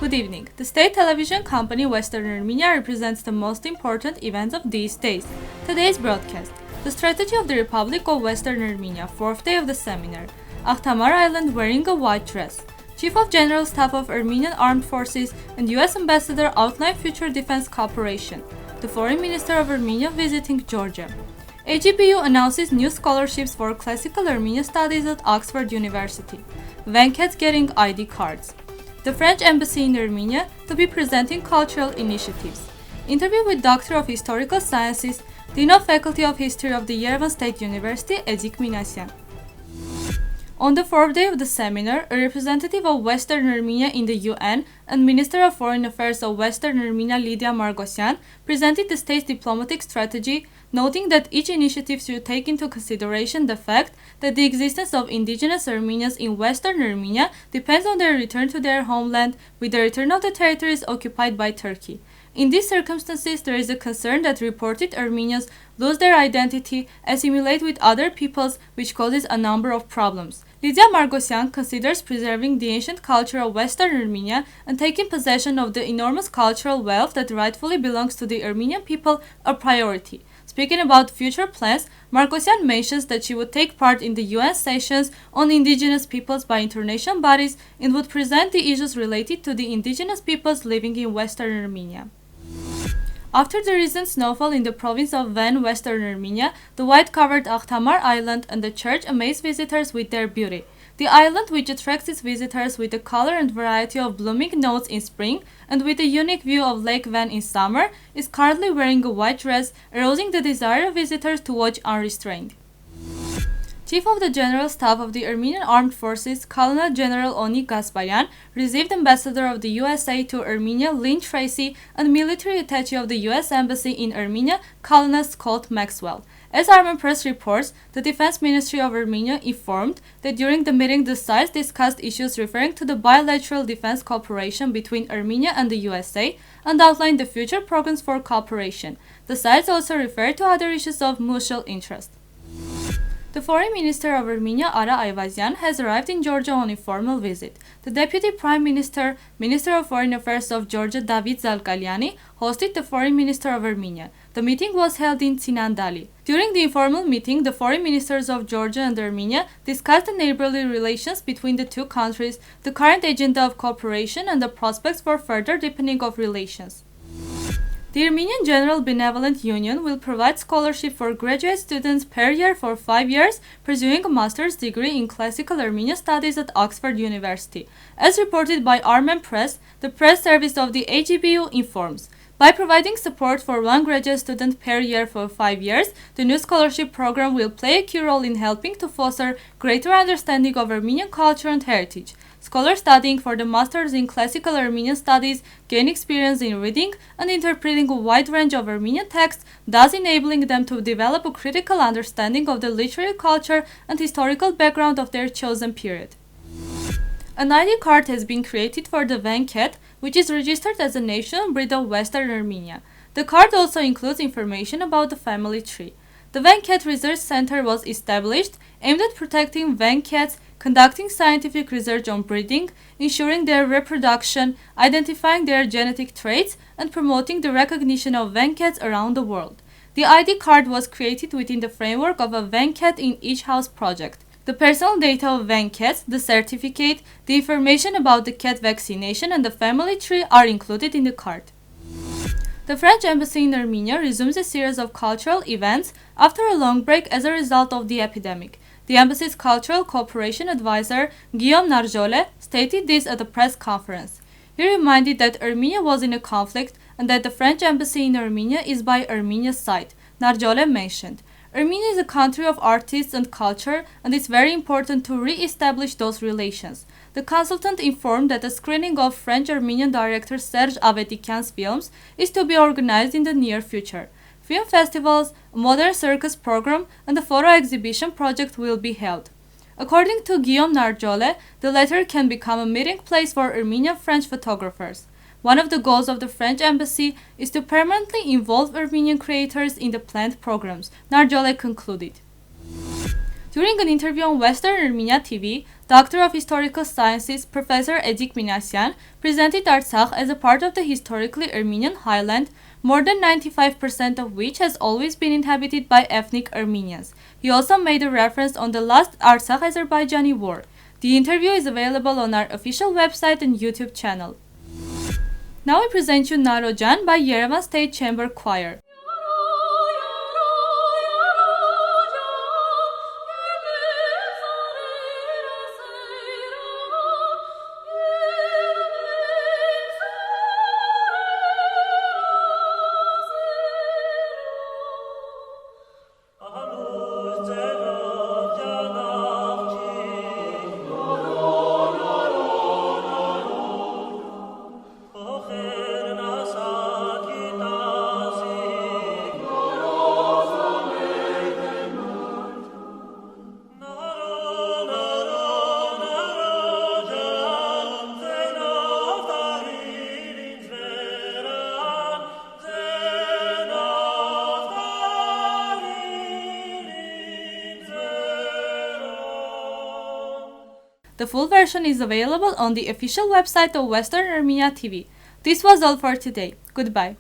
Good evening. The state television company Western Armenia represents the most important events of these days. Today's broadcast: the strategy of the Republic of Western Armenia, fourth day of the seminar. Akhtamar Island wearing a white dress. Chief of General Staff of Armenian Armed Forces and U.S. Ambassador outline future defense cooperation. The Foreign Minister of Armenia visiting Georgia. AGBU announces new scholarships for classical Armenian studies at Oxford University. Venkats getting ID cards. The French Embassy in Armenia to be presenting cultural initiatives. Interview with Doctor of Historical Sciences, Dean of Faculty of History of the Yerevan State University, Edik Minasyan. On the fourth day of the seminar, a representative of Western Armenia in the UN and Minister of Foreign Affairs of Western Armenia, Lidia Margosyan, presented the state's diplomatic strategy, noting that each initiative should take into consideration the fact that the existence of indigenous Armenians in Western Armenia depends on their return to their homeland with the return of the territories occupied by Turkey. In these circumstances, there is a concern that reported Armenians lose their identity, assimilate with other peoples, which causes a number of problems. Lidia Margosyan considers preserving the ancient culture of Western Armenia and taking possession of the enormous cultural wealth that rightfully belongs to the Armenian people a priority. Speaking about future plans, Margosyan mentions that she would take part in the UN sessions on indigenous peoples by international bodies and would present the issues related to the indigenous peoples living in Western Armenia. After the recent snowfall in the province of Van, Western Armenia, the white-covered Akhtamar Island and the church amaze visitors with their beauty. The island, which attracts its visitors with the color and variety of blooming notes in spring and with a unique view of Lake Van in summer, is currently wearing a white dress, arousing the desire of visitors to watch unrestrained. Chief of the General Staff of the Armenian Armed Forces, Colonel General Edik Daghbashyan, received Ambassador of the USA to Armenia, Lynn Tracy, and military attaché of the U.S. Embassy in Armenia, Colonel Scott Maxwell. As Armen Press reports, the Defense Ministry of Armenia informed that during the meeting the sides discussed issues referring to the bilateral defense cooperation between Armenia and the USA and outlined the future programs for cooperation. The sides also referred to other issues of mutual interest. The Foreign Minister of Armenia, Ara Ayvazyan, has arrived in Georgia on a formal visit. The Deputy Prime Minister, Minister of Foreign Affairs of Georgia, David Zalkalyani, hosted the Foreign Minister of Armenia. The meeting was held in Tsinandali. During the informal meeting, the Foreign Ministers of Georgia and Armenia discussed the neighborly relations between the two countries, the current agenda of cooperation, and the prospects for further deepening of relations. The Armenian General Benevolent Union will provide scholarship for graduate students per year for 5 years, pursuing a master's degree in classical Armenian studies at Oxford University. As reported by Armen Press, the press service of the AGBU informs. By providing support for one graduate student per year for 5 years, the new scholarship program will play a key role in helping to foster greater understanding of Armenian culture and heritage. Scholars studying for the Masters in Classical Armenian Studies gain experience in reading and interpreting a wide range of Armenian texts, thus enabling them to develop a critical understanding of the literary culture and historical background of their chosen period. An ID card has been created for the Venkat, which is registered as a national breed of Western Armenia. The card also includes information about the family tree. The Venkat Research Center was established, aimed at protecting Venkats, conducting scientific research on breeding, ensuring their reproduction, identifying their genetic traits, and promoting the recognition of Venkats around the world. The ID card was created within the framework of a Venkat in each house project. The personal data of Venkats, the certificate, the information about the cat vaccination, and the family tree are included in the card. The French Embassy in Armenia resumes a series of cultural events after a long break as a result of the epidemic. The embassy's cultural cooperation advisor, Guillaume Narjole, stated this at a press conference. He reminded that Armenia was in a conflict and that the French Embassy in Armenia is by Armenia's side. Narjole mentioned, Armenia is a country of artists and culture, and it's very important to re-establish those relations. The consultant informed that a screening of French-Armenian director Serge Avetikyan's films is to be organized in the near future. Film festivals, a modern circus program, and a photo exhibition project will be held. According to Guillaume Narjole, the latter can become a meeting place for Armenian French photographers. One of the goals of the French embassy is to permanently involve Armenian creators in the planned programs, Narjole concluded. During an interview on Western Armenia TV, Doctor of Historical Sciences Professor Edik Minasyan presented Artsakh as a part of the historically Armenian highland, more than 95% of which has always been inhabited by ethnic Armenians. He also made a reference on the last Artsakh-Azerbaijani war. The interview is available on our official website and YouTube channel. Now we present you Narojan by Yerevan State Chamber Choir. The full version is available on the official website of Western Armenia TV. This was all for today. Goodbye.